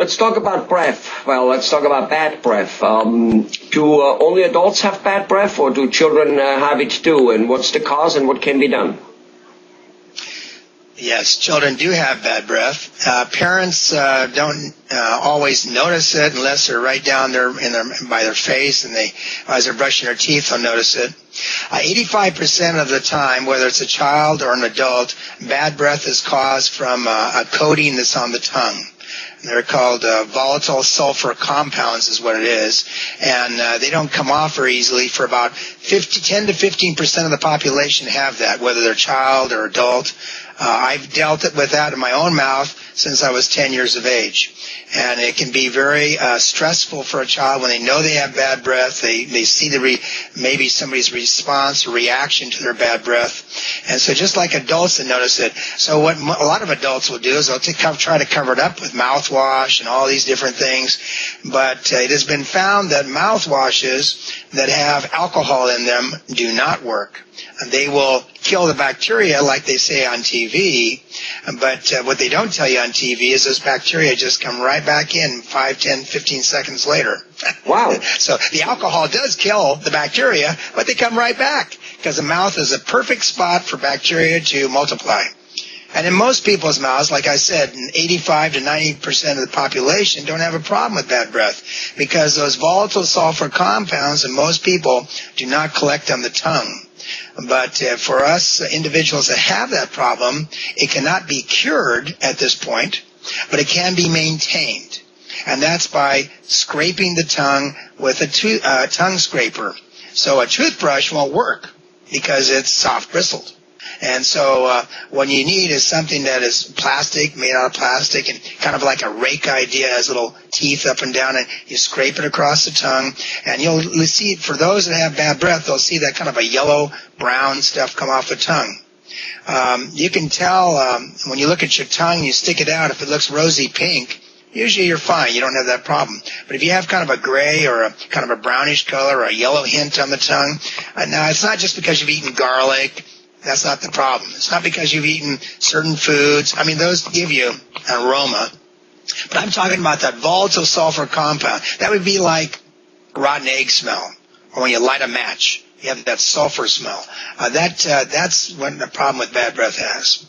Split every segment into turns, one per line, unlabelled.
Let's talk about breath. Well, let's talk about bad breath. Do only adults have bad breath, or do children have it too? And what's the cause, and what can be done?
Yes, children do have bad breath. Parents don't always notice it unless they're right down there by their face, and as they're brushing their teeth, they'll notice it. 85% of the time, whether it's a child or an adult, bad breath is caused from a coating that's on the tongue. They're called volatile sulfur compounds is what it is, and they don't come off very easily. For about 10 to 15% of the population have that, whether they're child or adult. I've dealt with that in my own mouth since I was 10 years of age. And it can be very stressful for a child when they know they have bad breath. They see maybe somebody's response or reaction to their bad breath. And so just like adults that notice it, so what a lot of adults will do is they'll try to cover it up with mouthwash and all these different things. But it has been found that mouthwashes that have alcohol in them do not work. They will kill the bacteria like they say on TV, but what they don't tell you on TV is those bacteria just come right back in 5, 10, 15 seconds later.
Wow.
So the alcohol does kill the bacteria, but they come right back because the mouth is a perfect spot for bacteria to multiply. And in most people's mouths, like I said, 85 to 90% of the population don't have a problem with bad breath because those volatile sulfur compounds in most people do not collect on the tongue. But for us individuals that have that problem, it cannot be cured at this point, but it can be maintained. And that's by scraping the tongue with a tongue scraper. So a toothbrush won't work because it's soft bristled. And so what you need is something that is plastic, made out of plastic, and kind of like a rake idea, has little teeth up and down, and you scrape it across the tongue. And you'll see, for those that have bad breath, they'll see that kind of a yellow-brown stuff come off the tongue. You can tell when you look at your tongue, you stick it out, if it looks rosy pink, usually you're fine. You don't have that problem. But if you have kind of a gray or a kind of a brownish color or a yellow hint on the tongue, now it's not just because you've eaten garlic. That's not the problem. It's not because you've eaten certain foods. I mean, those give you an aroma. But I'm talking about that volatile sulfur compound. That would be like rotten egg smell, or when you light a match, you have that sulfur smell. That's what the problem with bad breath has.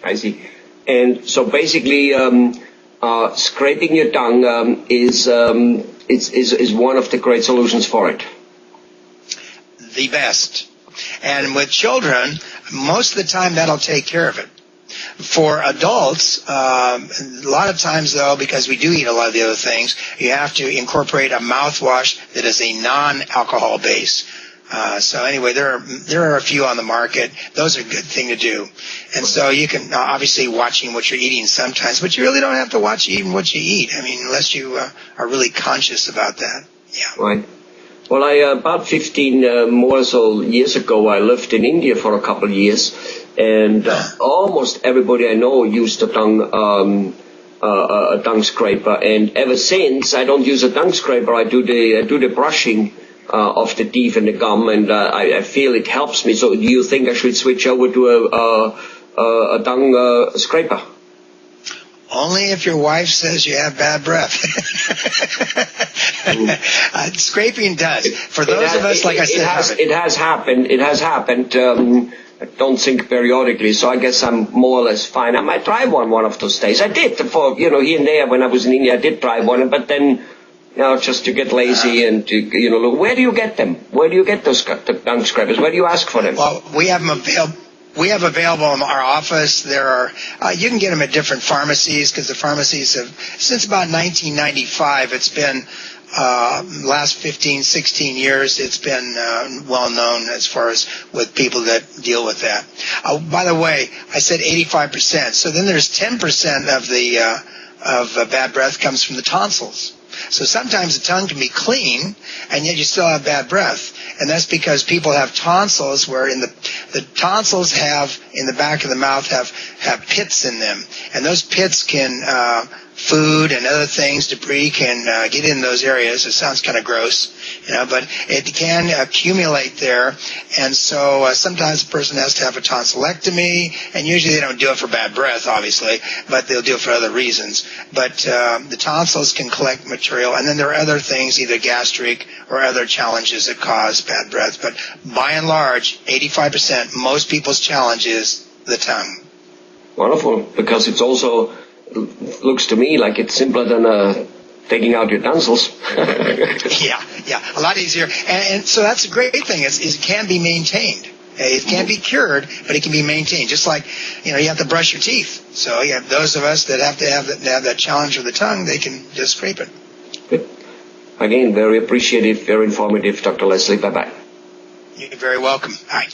I see. And so basically, scraping your tongue is one of the great solutions for it.
The best. And with children, most of the time that'll take care of it. For adults, a lot of times, though, because we do eat a lot of the other things, you have to incorporate a mouthwash that is a non-alcohol base. So anyway, there are a few on the market. Those are a good thing to do. And so you can obviously watching what you're eating sometimes, but you really don't have to watch even what you eat. I mean, unless you are really conscious about that. Yeah.
Right. Well, about 15 more so years ago, I lived in India for a couple of years, and almost everybody I know used a tongue scraper. And ever since, I don't use a tongue scraper. I do the brushing of the teeth and the gum, and I feel it helps me. So, do you think I should switch over to a tongue scraper?
Only if your wife says you have bad breath. Scraping does. For those of us, like I said,
it has happened. It has happened. I don't think periodically, so I guess I'm more or less fine. I might try one of those days. I did for here and there when I was in India. I did try one, but then just to get lazy and to look. Where do you get them? Where do you get those tongue scrapers? Where do you ask for them?
Well, we have them available. We have available in our office. There are you can get them at different pharmacies because the pharmacies have, since about 1995, it's been last 15, 16 years, it's been well known as far as with people that deal with that. By the way, I said 85%. So then there's 10% of the bad breath comes from the tonsils. So sometimes the tongue can be clean, and yet you still have bad breath. and that's because people have tonsils where the tonsils have in the back of the mouth have pits in them, and those pits can food and other things, debris can get in those areas. It sounds kind of gross, but it can accumulate there, and so sometimes a person has to have a tonsillectomy, and usually they don't do it for bad breath, obviously, but they'll do it for other reasons. But the tonsils can collect material, and then there are other things, either gastric or other challenges that cause bad breath. But by and large, 85%, most people's challenge is the tongue.
Wonderful, because it's also looks to me like it's simpler than taking out your tonsils.
Yeah, a lot easier. And so that's a great thing, is it can be maintained. It can't be cured, but it can be maintained. Just like, you have to brush your teeth. So you have those of us that have to have that challenge of the tongue, they can just scrape it.
Good. Again, very appreciative, very informative, Dr. Leisle. Bye-bye.
You're very welcome. Bye.